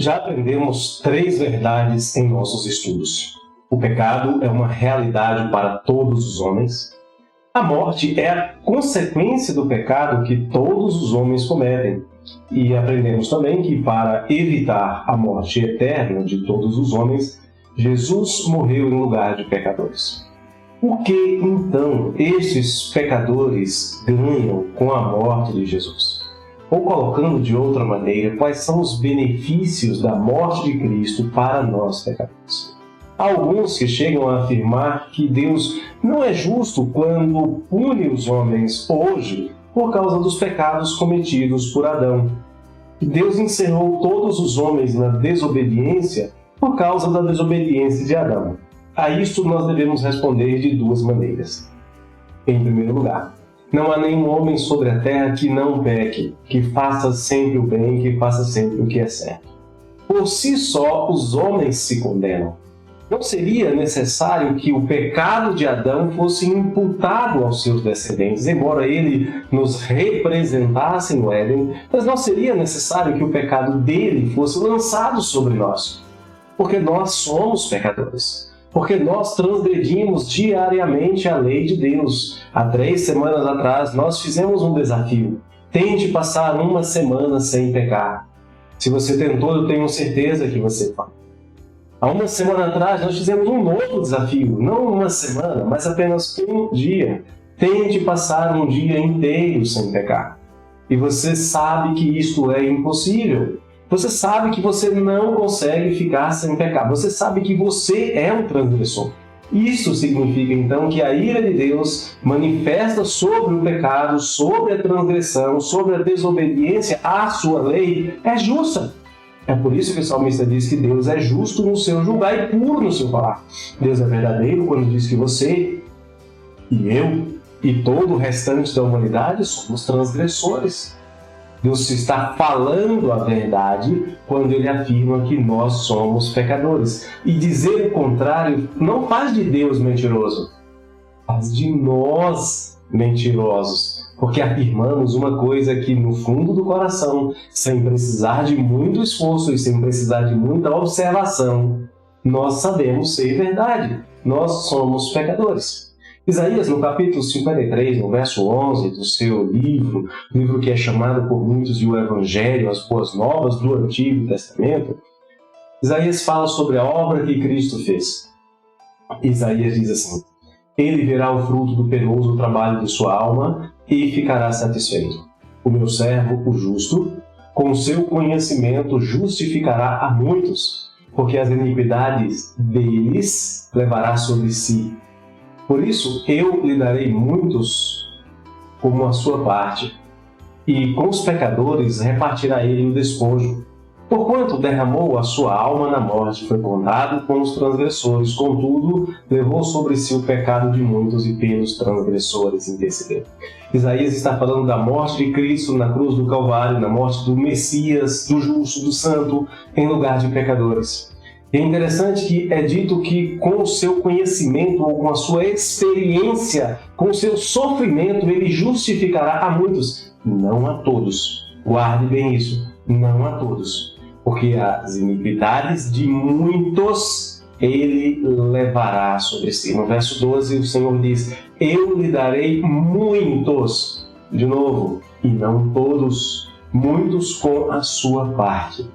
Já aprendemos 3 verdades em nossos estudos. O pecado é uma realidade para todos os homens. A morte é a consequência do pecado que todos os homens cometem. E aprendemos também que, para evitar a morte eterna de todos os homens, Jesus morreu em lugar de pecadores. O que, então, estes pecadores ganham com a morte de Jesus? Ou, colocando de outra maneira, quais são os benefícios da morte de Cristo para nós, pecadores? Há alguns que chegam a afirmar que Deus não é justo quando pune os homens hoje por causa dos pecados cometidos por Adão. Deus encerrou todos os homens na desobediência por causa da desobediência de Adão. A isto nós devemos responder de 2 maneiras. Em primeiro lugar, não há nenhum homem sobre a terra que não peque, que faça sempre o bem, que faça sempre o que é certo. Por si só, os homens se condenam. Não seria necessário que o pecado de Adão fosse imputado aos seus descendentes, embora ele nos representasse no Éden, mas não seria necessário que o pecado dele fosse lançado sobre nós, porque nós somos pecadores, porque nós transgredimos diariamente a lei de Deus. Há 3 semanas atrás nós fizemos um desafio: tente passar 1 semana sem pecar. Se você tentou, eu tenho certeza que você vai. Há 1 semana atrás, nós fizemos um novo desafio, não 1 semana, mas apenas 1 dia. Tente passar 1 dia inteiro sem pecar. E você sabe que isto é impossível. Você sabe que você não consegue ficar sem pecar. Você sabe que você é um transgressor. Isso significa, então, que a ira de Deus manifesta sobre o pecado, sobre a transgressão, sobre a desobediência à sua lei, é justa. É por isso que o salmista diz que Deus é justo no seu julgar e puro no seu falar. Deus é verdadeiro quando diz que você e eu e todo o restante da humanidade somos transgressores. Deus está falando a verdade quando ele afirma que nós somos pecadores. E dizer o contrário não faz de Deus mentiroso, faz de nós mentirosos. Porque afirmamos uma coisa que no fundo do coração, sem precisar de muito esforço e sem precisar de muita observação, nós sabemos ser verdade. Nós somos pecadores. Isaías, no capítulo 53, no verso 11 do seu livro que é chamado por muitos de o Evangelho, as Boas Novas do Antigo Testamento, Isaías fala sobre a obra que Cristo fez. Isaías diz assim: ele verá o fruto do penoso trabalho de sua alma e ficará satisfeito. O meu servo, o justo, com seu conhecimento justificará a muitos, porque as iniquidades deles levará sobre si. Por isso eu lhe darei muitos como a sua parte, e com os pecadores repartirá ele o despojo. Porquanto derramou a sua alma na morte, foi contado com os transgressores, contudo, levou sobre si o pecado de muitos e pelos transgressores intercedeu. Isaías está falando da morte de Cristo na cruz do Calvário, na morte do Messias, do justo, do santo, em lugar de pecadores. E é interessante que é dito que com o seu conhecimento ou com a sua experiência, com o seu sofrimento, ele justificará a muitos, não a todos. Guarde bem isso, não a todos. Porque as iniquidades de muitos ele levará sobre si. No verso 12 o Senhor diz: eu lhe darei muitos, de novo, e não todos, muitos com a sua parte.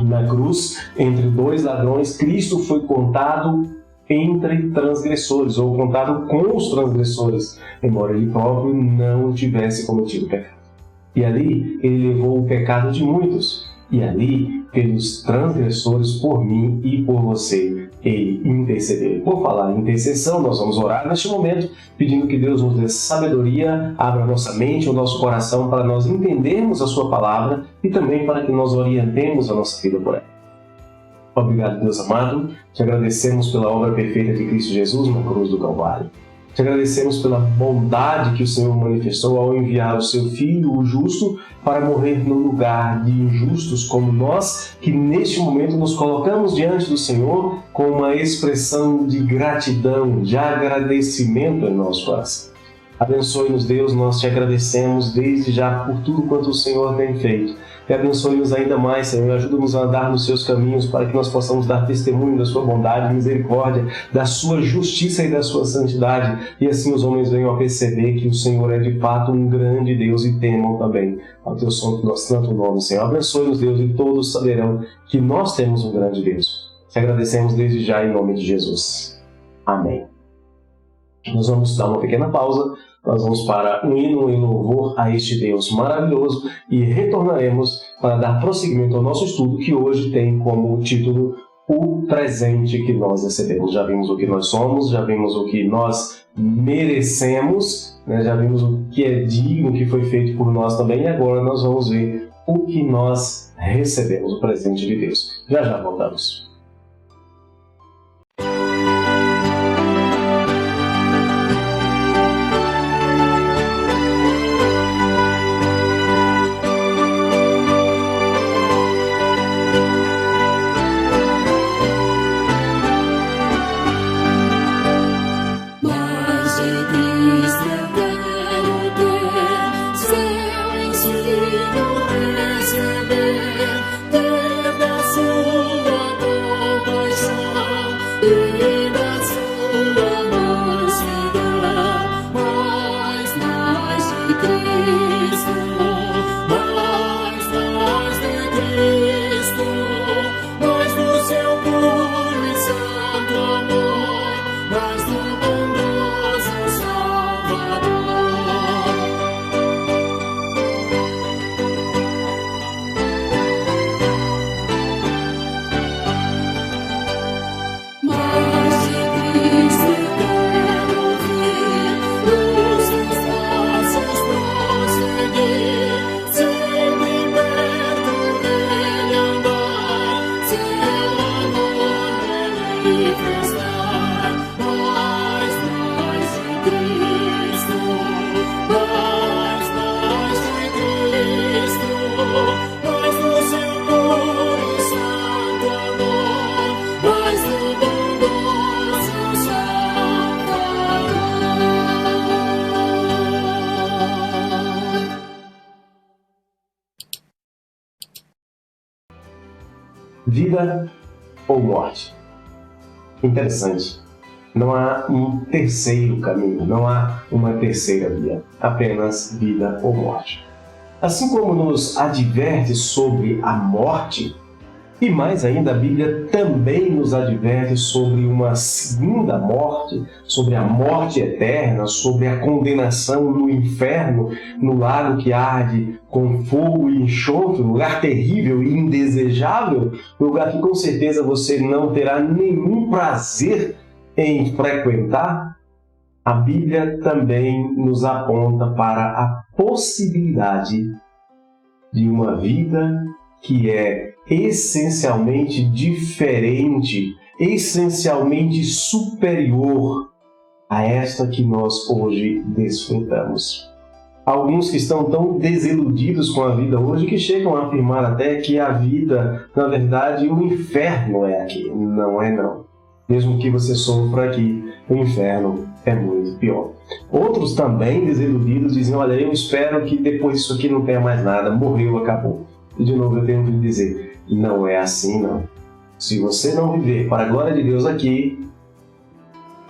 Na cruz, entre 2 ladrões, Cristo foi contado entre transgressores, ou contado com os transgressores, embora ele próprio não tivesse cometido pecado. E ali ele levou o pecado de muitos. E ali, pelos transgressores, por mim e por você, ele intercedeu. Por falar em intercessão, nós vamos orar neste momento, pedindo que Deus nos dê sabedoria, abra nossa mente, o nosso coração, para nós entendermos a sua palavra e também para que nós orientemos a nossa vida por ela. Obrigado, Deus amado, te agradecemos pela obra perfeita de Cristo Jesus na cruz do Calvário. Te agradecemos pela bondade que o Senhor manifestou ao enviar o seu Filho, o justo, para morrer no lugar de injustos como nós, que neste momento nos colocamos diante do Senhor com uma expressão de gratidão, de agradecimento em nosso coração. Abençoe-nos, Deus, nós te agradecemos desde já por tudo quanto o Senhor tem feito. E abençoe-nos ainda mais, Senhor, ajuda-nos a andar nos seus caminhos para que nós possamos dar testemunho da sua bondade, misericórdia, da sua justiça e da sua santidade. E assim os homens venham a perceber que o Senhor é de fato um grande Deus e temam também ao teu santo nome, Senhor. Abençoe-nos, Deus, e todos saberão que nós temos um grande Deus. Te agradecemos desde já em nome de Jesus. Amém. Nós vamos dar uma pequena pausa, nós vamos para um hino em louvor a este Deus maravilhoso e retornaremos para dar prosseguimento ao nosso estudo, que hoje tem como título O Presente que Nós Recebemos. Já vimos o que nós somos, já vimos o que nós merecemos, né? Já vimos o que é digno, o que foi feito por nós também, e agora nós vamos ver o que nós recebemos, o presente de Deus. Já já voltamos. Vida ou morte? Interessante. Não há um terceiro caminho, não há uma terceira via. Apenas vida ou morte. Assim como nos adverte sobre a morte, e mais ainda, a Bíblia também nos adverte sobre uma segunda morte, sobre a morte eterna, sobre a condenação no inferno, no lago que arde com fogo e enxofre, um lugar terrível e indesejável, um lugar que com certeza você não terá nenhum prazer em frequentar. A Bíblia também nos aponta para a possibilidade de uma vida que é essencialmente diferente, essencialmente superior a esta que nós hoje desfrutamos. Alguns que estão tão desiludidos com a vida hoje que chegam a afirmar até que a vida, na verdade, o inferno é aqui. Não é não. Mesmo que você sofra aqui, o inferno é muito pior. Outros também desiludidos dizem, olha, eu espero que depois disso aqui não tenha mais nada, morreu, acabou. E de novo eu tenho que lhe dizer, não é assim não. Se você não viver para a glória de Deus aqui,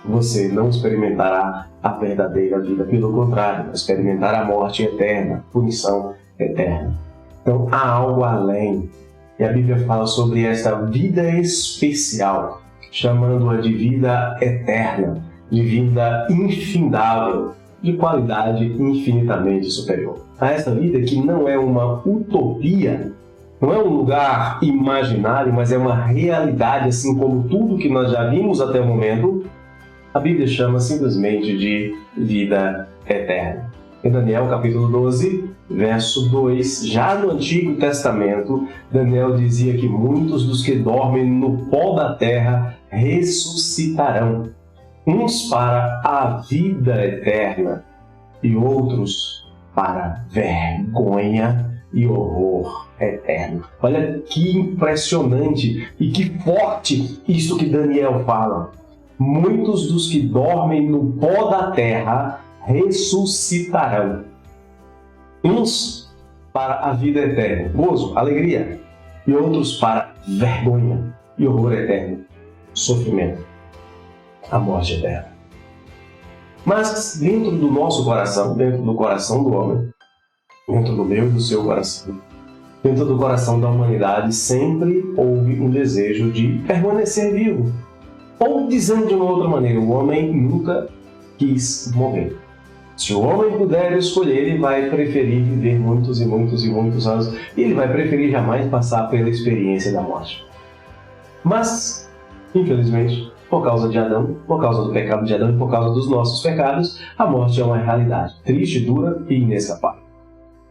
você não experimentará a verdadeira vida. Pelo contrário, experimentará a morte eterna, punição eterna. Então há algo além. E a Bíblia fala sobre esta vida especial, chamando-a de vida eterna, de vida infindável, de qualidade infinitamente superior. A essa vida que não é uma utopia, não é um lugar imaginário, mas é uma realidade, assim como tudo que nós já vimos até o momento, a Bíblia chama simplesmente de vida eterna. Em Daniel capítulo 12, verso 2, já no Antigo Testamento, Daniel dizia que muitos dos que dormem no pó da terra ressuscitarão, uns para a vida eterna e outros para vergonha e horror eterno. Olha que impressionante e que forte isso que Daniel fala. Muitos dos que dormem no pó da terra ressuscitarão. Uns para a vida eterna, gozo, alegria, e outros para vergonha e horror eterno, sofrimento, a morte eterna. Mas dentro do nosso coração, dentro do coração do homem, dentro do meu e do seu coração, dentro do coração da humanidade, sempre houve um desejo de permanecer vivo. Ou, dizendo de uma outra maneira, o homem nunca quis morrer. Se o homem puder escolher, ele vai preferir viver muitos e muitos e muitos anos, e ele vai preferir jamais passar pela experiência da morte. Mas, infelizmente, por causa de Adão, por causa do pecado de Adão e por causa dos nossos pecados, a morte é uma realidade triste, dura e inescapável.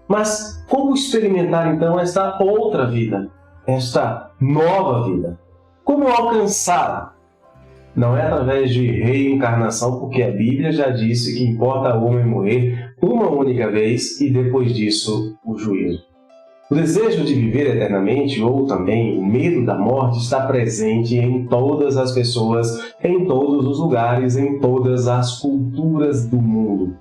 Mas como experimentar então esta outra vida, esta nova vida? Como alcançá-la? Não é através de reencarnação, porque a Bíblia já disse que importa ao homem morrer uma única vez e depois disso o juízo. O desejo de viver eternamente, ou também o medo da morte, está presente em todas as pessoas, em todos os lugares, em todas as culturas do mundo.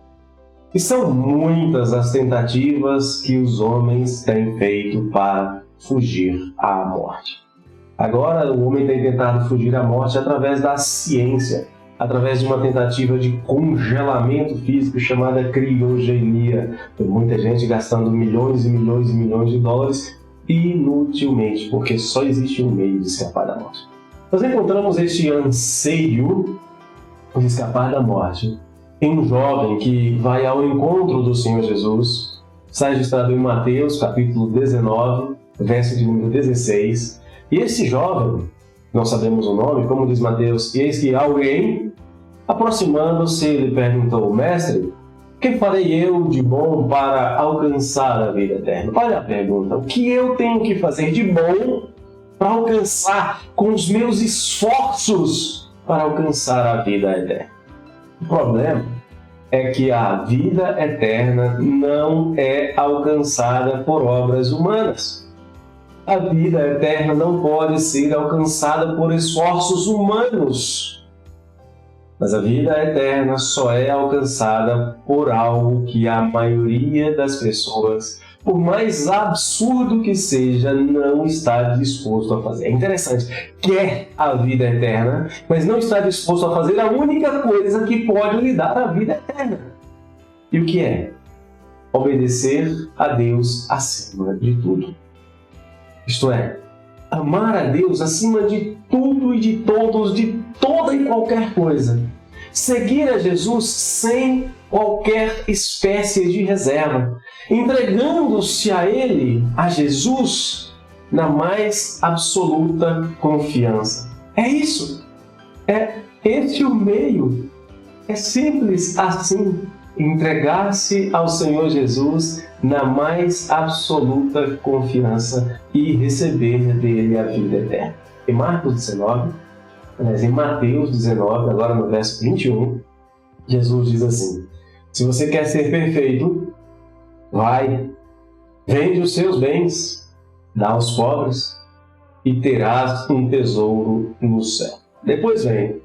E são muitas as tentativas que os homens têm feito para fugir à morte. Agora, o homem tem tentado fugir à morte através da ciência, através de uma tentativa de congelamento físico chamada criogenia. Tem muita gente gastando milhões e milhões e milhões de dólares inutilmente, porque só existe um meio de escapar da morte. Nós encontramos este anseio de escapar da morte em um jovem que vai ao encontro do Senhor Jesus. Está registrado em Mateus, capítulo 19, verso de número 16. E esse jovem, não sabemos o nome, como diz Mateus, e eis que alguém, aproximando-se, lhe perguntou: Mestre, o que farei eu de bom para alcançar a vida eterna? Olha a pergunta: o que eu tenho que fazer de bom para alcançar, com os meus esforços, para alcançar a vida eterna? O problema é que a vida eterna não é alcançada por obras humanas. A vida eterna não pode ser alcançada por esforços humanos. Mas a vida eterna só é alcançada por algo que a maioria das pessoas, por mais absurdo que seja, não está disposto a fazer. É interessante, quer a vida eterna, mas não está disposto a fazer a única coisa que pode lhe dar a vida eterna. E o que é? Obedecer a Deus acima de tudo. Isto é, amar a Deus acima de tudo e de todos, de toda e qualquer coisa. Seguir a Jesus sem qualquer espécie de reserva, entregando-se a Ele, a Jesus, na mais absoluta confiança. É isso. É esse o meio. É simples assim. Entregar-se ao Senhor Jesus na mais absoluta confiança e receber dele a vida eterna. Em Marcos 19, em Mateus 19, agora no verso 21, Jesus diz assim: se você quer ser perfeito, vai, vende os seus bens, dá aos pobres e terás um tesouro no céu. Depois vem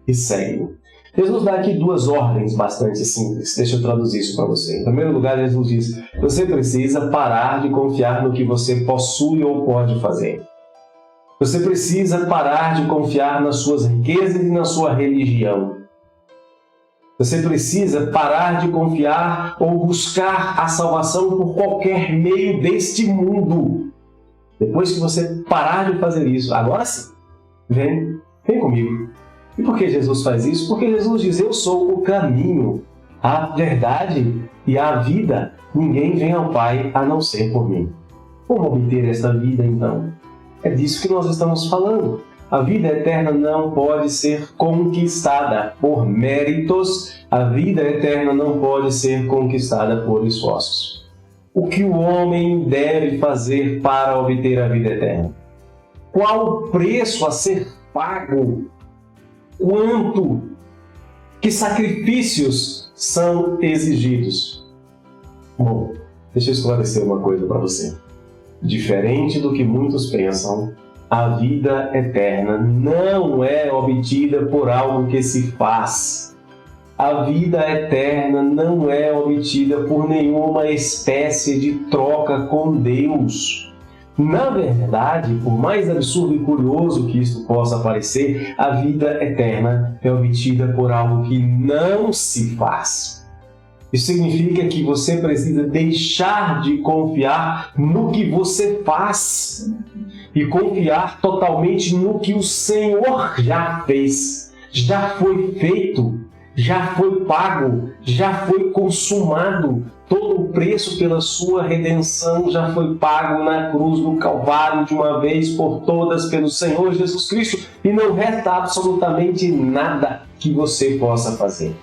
e segue-me. Jesus dá aqui duas ordens bastante simples. Deixa eu traduzir isso para você. Em primeiro lugar, Jesus diz: você precisa parar de confiar no que você possui ou pode fazer. Você precisa parar de confiar nas suas riquezas e na sua religião. Você precisa parar de confiar ou buscar a salvação por qualquer meio deste mundo. Depois que você parar de fazer isso, agora sim, vem comigo. E por que Jesus faz isso? Porque Jesus diz: eu sou o caminho, a verdade e a vida. Ninguém vem ao Pai a não ser por mim. Como obter esta vida, então? É disso que nós estamos falando. A vida eterna não pode ser conquistada por méritos. A vida eterna não pode ser conquistada por esforços. O que o homem deve fazer para obter a vida eterna? Qual o preço a ser pago? Quanto? Que sacrifícios são exigidos? Bom, deixa eu esclarecer uma coisa para você. Diferente do que muitos pensam, a vida eterna não é obtida por algo que se faz. A vida eterna não é obtida por nenhuma espécie de troca com Deus. Na verdade, por mais absurdo e curioso que isto possa parecer, a vida eterna é obtida por algo que não se faz. Isso significa que você precisa deixar de confiar no que você faz e confiar totalmente no que o Senhor já fez, já foi feito, já foi pago, já foi consumado. Todo o preço pela sua redenção já foi pago na cruz do Calvário de uma vez por todas pelo Senhor Jesus Cristo e não resta absolutamente nada que você possa fazer.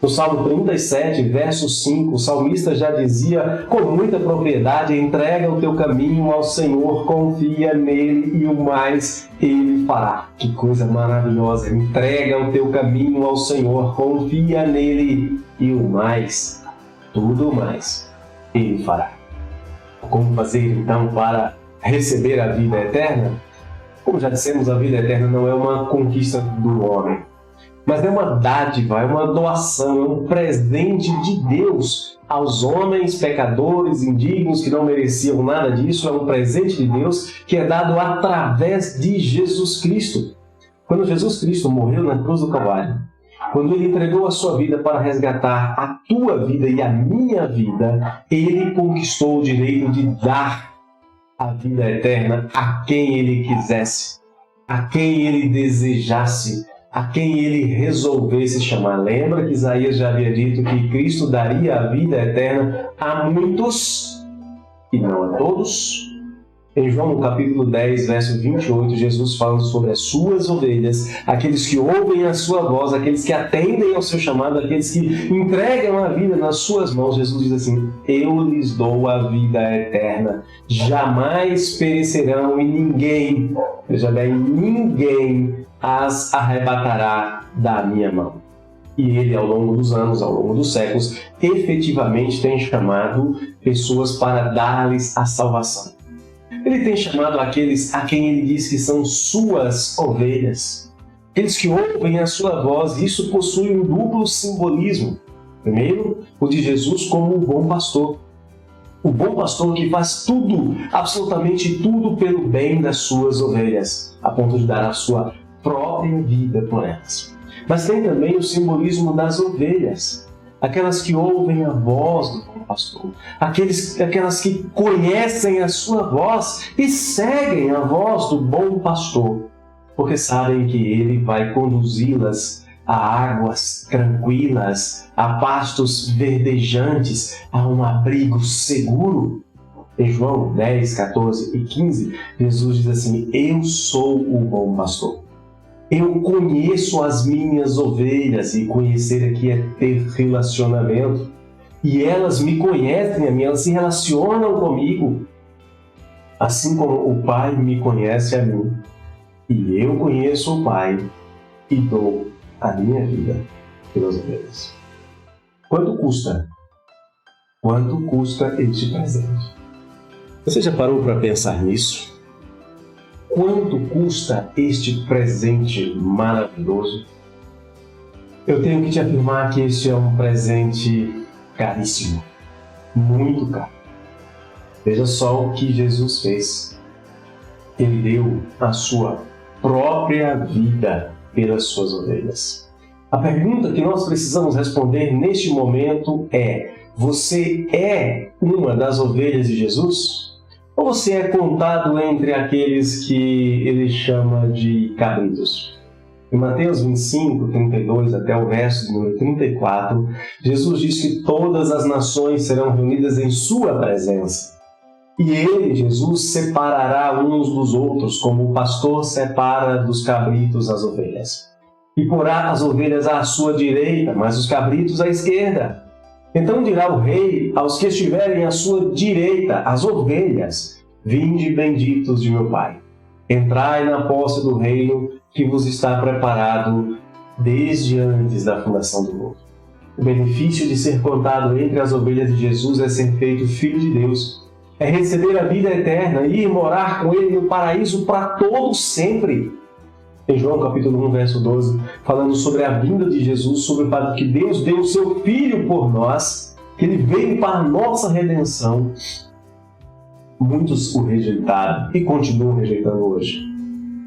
No Salmo 37, verso 5, o salmista já dizia com muita propriedade: entrega o teu caminho ao Senhor, confia nele e o mais ele fará. Que coisa maravilhosa! Entrega o teu caminho ao Senhor, confia nele e o mais, tudo mais, ele fará. Como fazer então para receber a vida eterna? Como já dissemos, a vida eterna não é uma conquista do homem, mas é uma dádiva, é uma doação, é um presente de Deus aos homens pecadores, indignos, que não mereciam nada disso. É um presente de Deus que é dado através de Jesus Cristo. Quando Jesus Cristo morreu na cruz do Calvário, quando Ele entregou a sua vida para resgatar a tua vida e a minha vida, Ele conquistou o direito de dar a vida eterna a quem Ele quisesse, a quem Ele desejasse, a quem Ele resolvesse chamar. Lembra que Isaías já havia dito que Cristo daria a vida eterna a muitos e não a todos? Em João, no capítulo 10, verso 28, Jesus falando sobre as suas ovelhas, aqueles que ouvem a sua voz, aqueles que atendem ao seu chamado, aqueles que entregam a vida nas suas mãos. Jesus diz assim: eu lhes dou a vida eterna, jamais perecerão e ninguém, veja bem, ninguém as arrebatará da minha mão. E Ele, ao longo dos anos, ao longo dos séculos, efetivamente tem chamado pessoas para dar-lhes a salvação. Ele tem chamado aqueles a quem Ele diz que são suas ovelhas, aqueles que ouvem a sua voz. Isso possui um duplo simbolismo. Primeiro, o de Jesus como o bom pastor. O bom pastor que faz tudo, absolutamente tudo pelo bem das suas ovelhas, a ponto de dar a sua própria vida por elas. Mas tem também o simbolismo das ovelhas, aquelas que ouvem a voz do bom pastor, aquelas que conhecem a sua voz e seguem a voz do bom pastor, porque sabem que ele vai conduzi-las a águas tranquilas, a pastos verdejantes, a um abrigo seguro. Em João 10, 14 e 15, Jesus diz assim: eu sou o bom pastor. Eu conheço as minhas ovelhas, e conhecer aqui é ter relacionamento. E elas me conhecem a mim, elas se relacionam comigo, assim como o Pai me conhece a mim. E eu conheço o Pai e dou a minha vida pelas ovelhas. Quanto custa? Quanto custa este presente? Você já parou para pensar nisso? Quanto custa este presente maravilhoso? Eu tenho que te afirmar que este é um presente caríssimo, muito caro. Veja só o que Jesus fez. Ele deu a sua própria vida pelas suas ovelhas. A pergunta que nós precisamos responder neste momento é: você é uma das ovelhas de Jesus? Ou você é contado entre aqueles que ele chama de cabritos? Em Mateus 25, 32 até o verso número 34, Jesus diz que todas as nações serão reunidas em sua presença. E ele, Jesus, separará uns dos outros, como o pastor separa dos cabritos as ovelhas. E porá as ovelhas à sua direita, mas os cabritos à esquerda. Então dirá o rei aos que estiverem à sua direita, as ovelhas: vinde benditos de meu Pai, entrai na posse do reino que vos está preparado desde antes da fundação do mundo. O benefício de ser contado entre as ovelhas de Jesus é ser feito filho de Deus, é receber a vida eterna e ir morar com Ele no paraíso para todos sempre. Em João capítulo 1, verso 12, falando sobre a vinda de Jesus, sobre o fato que Deus deu o seu Filho por nós, que Ele veio para a nossa redenção. Muitos o rejeitaram e continuam rejeitando hoje.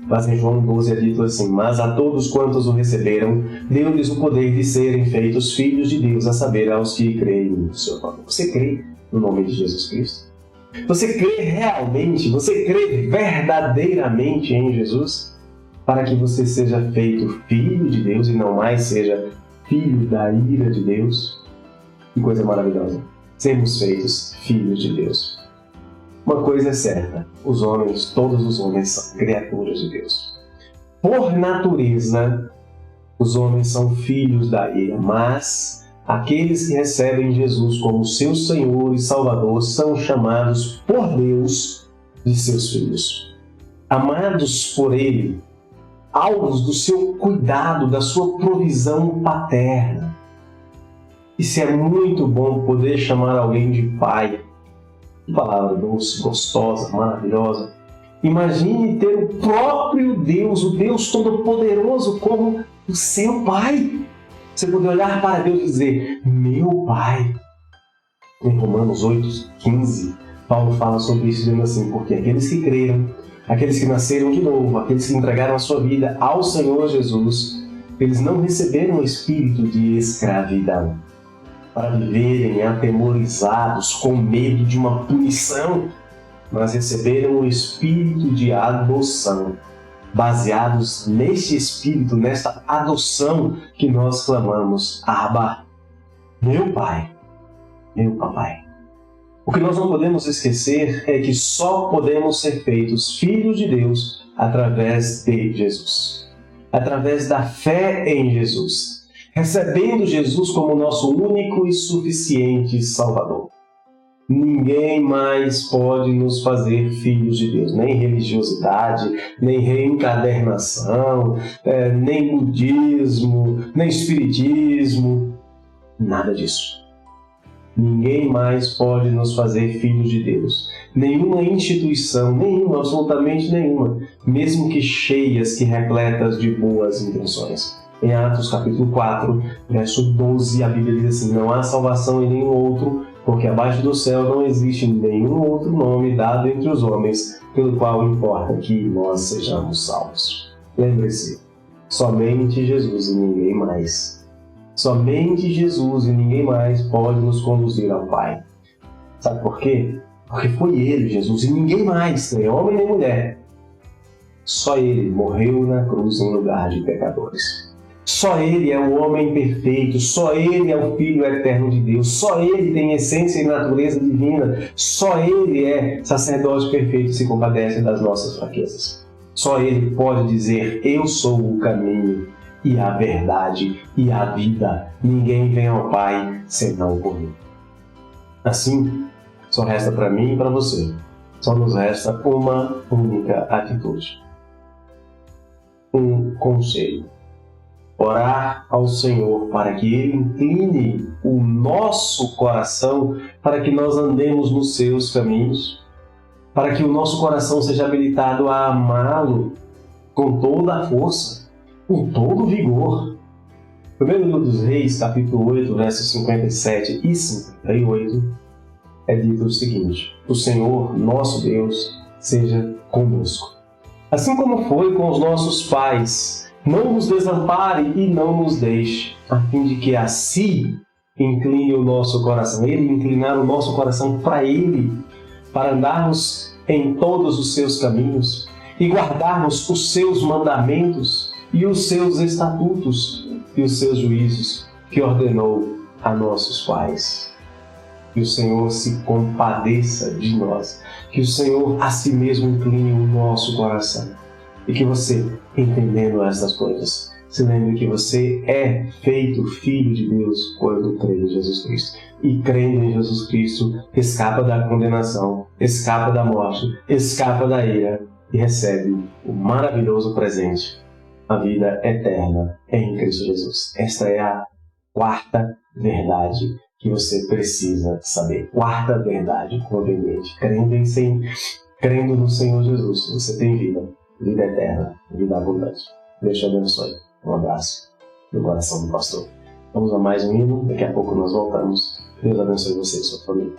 Mas em João 12 é dito assim: mas a todos quantos o receberam, deu-lhes o poder de serem feitos filhos de Deus, a saber, aos que creem no seu nome. Você crê no nome de Jesus Cristo? Você crê realmente, você crê verdadeiramente em Jesus? Para que você seja feito filho de Deus e não mais seja filho da ira de Deus? Que coisa maravilhosa! Sermos feitos filhos de Deus. Uma coisa é certa: os homens, todos os homens, são criaturas de Deus. Por natureza, os homens são filhos da ira, mas aqueles que recebem Jesus como seu Senhor e Salvador são chamados por Deus de seus filhos. Amados por Ele, alvos do seu cuidado, da sua provisão paterna. Isso é muito bom, poder chamar alguém de pai. Que palavra doce, gostosa, maravilhosa. Imagine ter o próprio Deus, o Deus Todo-Poderoso, como o seu pai. Você poder olhar para Deus e dizer: meu pai. Em Romanos 8:15, Paulo fala sobre isso, dizendo assim: porque aqueles que creram, aqueles que nasceram de novo, aqueles que entregaram a sua vida ao Senhor Jesus, eles não receberam o espírito de escravidão para viverem atemorizados, com medo de uma punição, mas receberam o espírito de adoção, baseados neste espírito, nesta adoção que nós clamamos: Abba, meu pai, meu papai. O que nós não podemos esquecer é que só podemos ser feitos filhos de Deus através de Jesus, através da fé em Jesus, recebendo Jesus como nosso único e suficiente Salvador. Ninguém mais pode nos fazer filhos de Deus, nem religiosidade, nem reencarnação, nem budismo, nem espiritismo, nada disso. Ninguém mais pode nos fazer filhos de Deus. Nenhuma instituição, nenhuma, absolutamente nenhuma, mesmo que cheias, que repletas de boas intenções. Em Atos capítulo 4, verso 12, a Bíblia diz assim: não há salvação em nenhum outro, porque abaixo do céu não existe nenhum outro nome dado entre os homens, pelo qual importa que nós sejamos salvos. Lembre-se, somente Jesus e ninguém mais. Somente Jesus e ninguém mais pode nos conduzir ao Pai. Sabe por quê? Porque foi Ele, Jesus, e ninguém mais, nem homem nem mulher. Só Ele morreu na cruz em lugar de pecadores. Só Ele é o homem perfeito, só Ele é o Filho eterno de Deus, só Ele tem essência e natureza divina, só Ele é sacerdote perfeito e se compadece das nossas fraquezas. Só Ele pode dizer: eu sou o caminho e a verdade e a vida. Ninguém vem ao Pai senão por mim. Assim, só resta para mim e para você, só nos resta uma única atitude. Um conselho. Orar ao Senhor para que Ele incline o nosso coração para que nós andemos nos seus caminhos, para que o nosso coração seja habilitado a amá-lo com toda a força, com todo o vigor. Primeiro livro dos Reis, capítulo 8, versos 57 e 58, é dito o seguinte: o Senhor, nosso Deus, seja conosco. Assim como foi com os nossos pais, não nos desampare e não nos deixe, a fim de que assim incline o nosso coração. Ele inclinar o nosso coração para Ele, para andarmos em todos os seus caminhos e guardarmos os seus mandamentos e os seus estatutos e os seus juízos que ordenou a nossos pais. Que o Senhor se compadeça de nós, que o Senhor a si mesmo incline o nosso coração. E que você, entendendo essas coisas, se lembre que você é feito filho de Deus quando crê em Jesus Cristo. E crendo em Jesus Cristo, escapa da condenação, escapa da morte, escapa da ira e recebe o maravilhoso presente, a vida eterna em Cristo Jesus. Esta é a quarta verdade que você precisa saber. Quarta verdade conveniente. Crendo no Senhor Jesus, você tem vida eterna, vida abundante. Deus te abençoe. Um abraço no coração do pastor. Vamos a mais um hino, daqui a pouco nós voltamos. Deus abençoe você e sua família.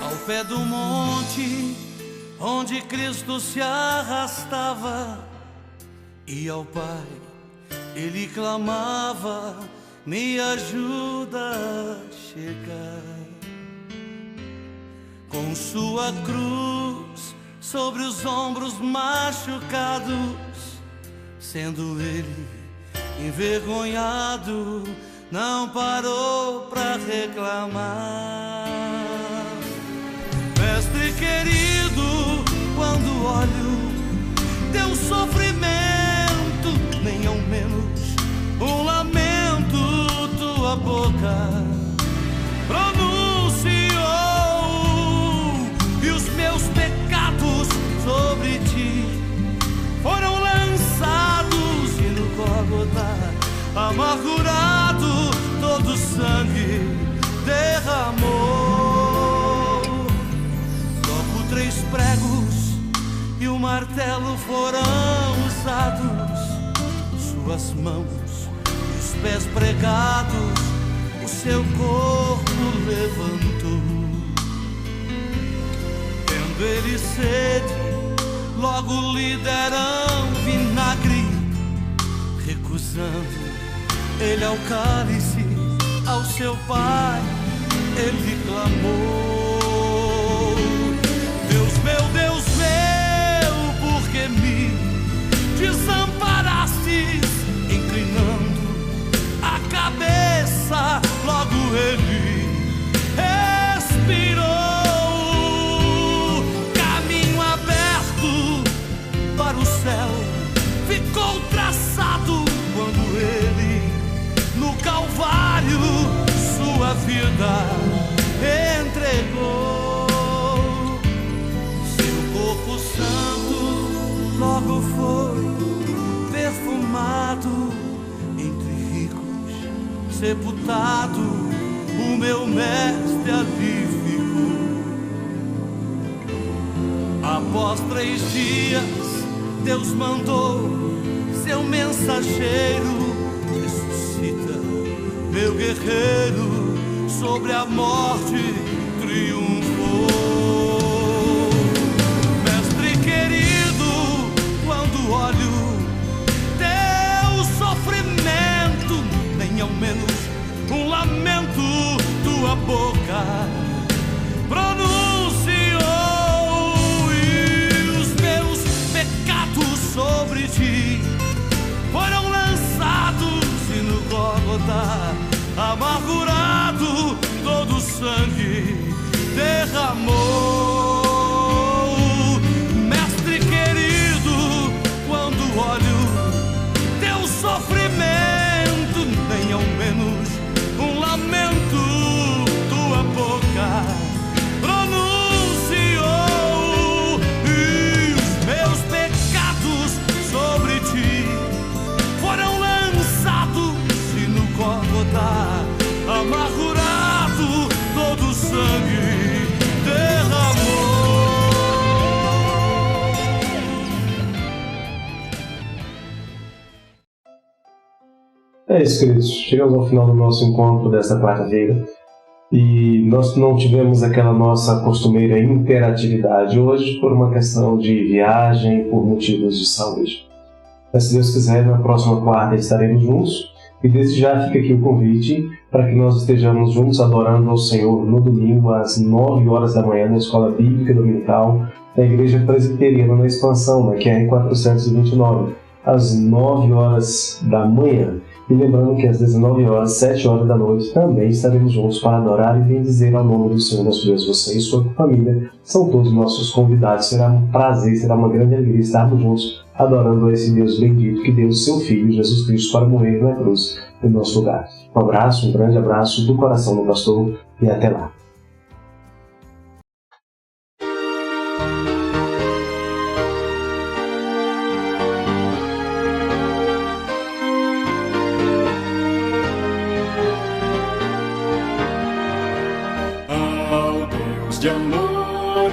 Ao pé do monte onde Cristo se arrastava, e ao Pai ele clamava: me ajuda a chegar. Com sua cruz sobre os ombros machucados, sendo ele envergonhado, não parou pra reclamar. Mestre querido, quando olho teu sofrimento, nem ao menos um lamento tua boca pronunciou, e os meus pecados sobre ti foram lançados, e no Gólgota amargurado todo sangue derramou. Logo 3 pregos e o martelo foram usados, suas mãos e os pés pregados, o seu corpo levantou. Tendo ele sede, logo lhe deram vinagre, recusando ele ao cálice, ao seu Pai ele clamou: Deus meu, por que me desamparastes? Inclinando a cabeça, logo ele expirou. Caminho aberto para o céu ficou traçado quando ele no Calvário sua vida entregou. Corpo santo logo foi perfumado, entre ricos sepultado, o meu mestre ali ficou. Após 3 dias Deus mandou seu mensageiro: ressuscita, meu guerreiro, sobre a morte triunfou. Olho teu sofrimento, nem ao menos um lamento tua boca pronunciou, e os meus pecados sobre ti foram lançados, e no Gólgota amargurado todo o sangue derramou. Olho teu sofrimento, nem ao menos um lamento tua boca pronunciou, e os meus pecados sobre ti foram lançados, e no Gólgota amargurado todo o sangue derramou. É isso, queridos. Chegamos ao final do nosso encontro desta quarta-feira e nós não tivemos aquela nossa costumeira interatividade hoje por uma questão de viagem, por motivos de saúde. Mas, se Deus quiser, na próxima quarta estaremos juntos, e desde já fica aqui o convite para que nós estejamos juntos adorando ao Senhor no domingo às 9 horas da manhã na Escola Bíblica Dominical da Igreja Presbiteriana na Expansão, na QR 429, às 9 horas da manhã. E lembrando que às 19 horas, 7 horas da noite, também estaremos juntos para adorar e bendizer ao nome do Senhor nosso Deus. Você e sua família são todos nossos convidados. Será um prazer, será uma grande alegria estarmos juntos adorando a esse Deus bendito que deu o seu Filho, Jesus Cristo, para morrer na cruz em nosso lugar. Um abraço, um grande abraço do coração do pastor e até lá.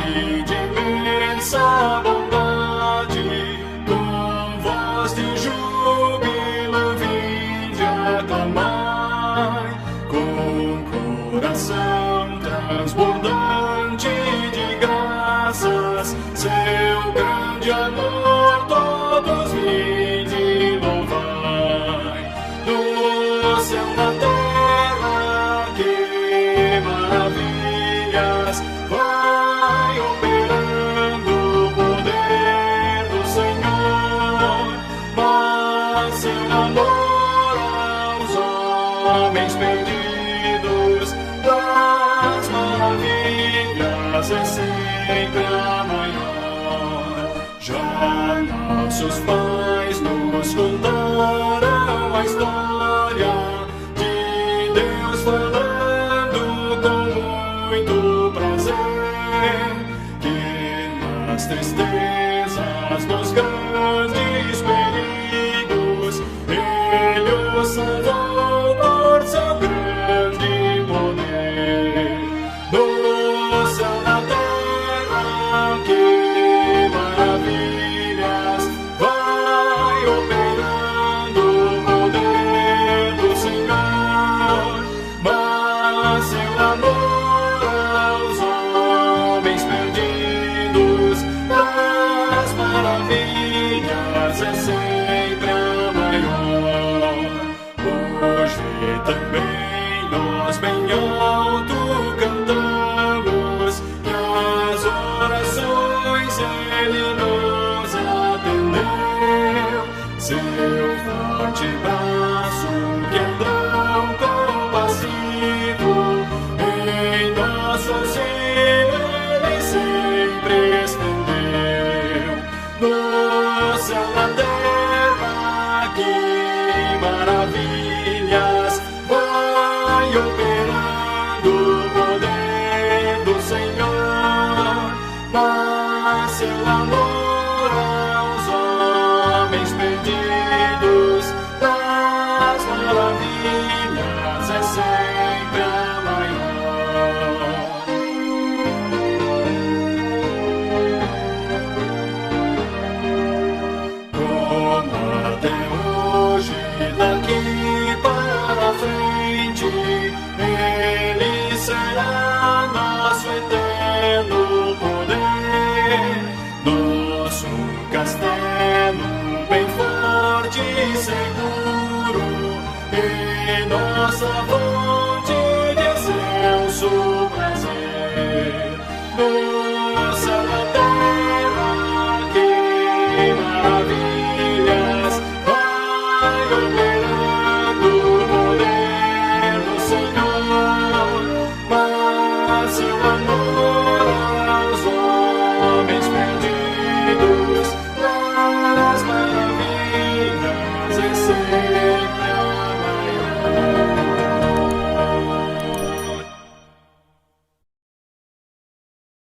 e de imensa bondade, com voz de júbilo vinde aclamai, com coração transbordante de graças, seu grande amor todos vinde louvai. Do céu na terra, que maravilhas vai operando o poder do Senhor, mas seu amor aos homens perdidos das maravilhas é sempre a maior. Já nossos pais nos contaram a história de Deus falando com muito prazer, que nas tristezas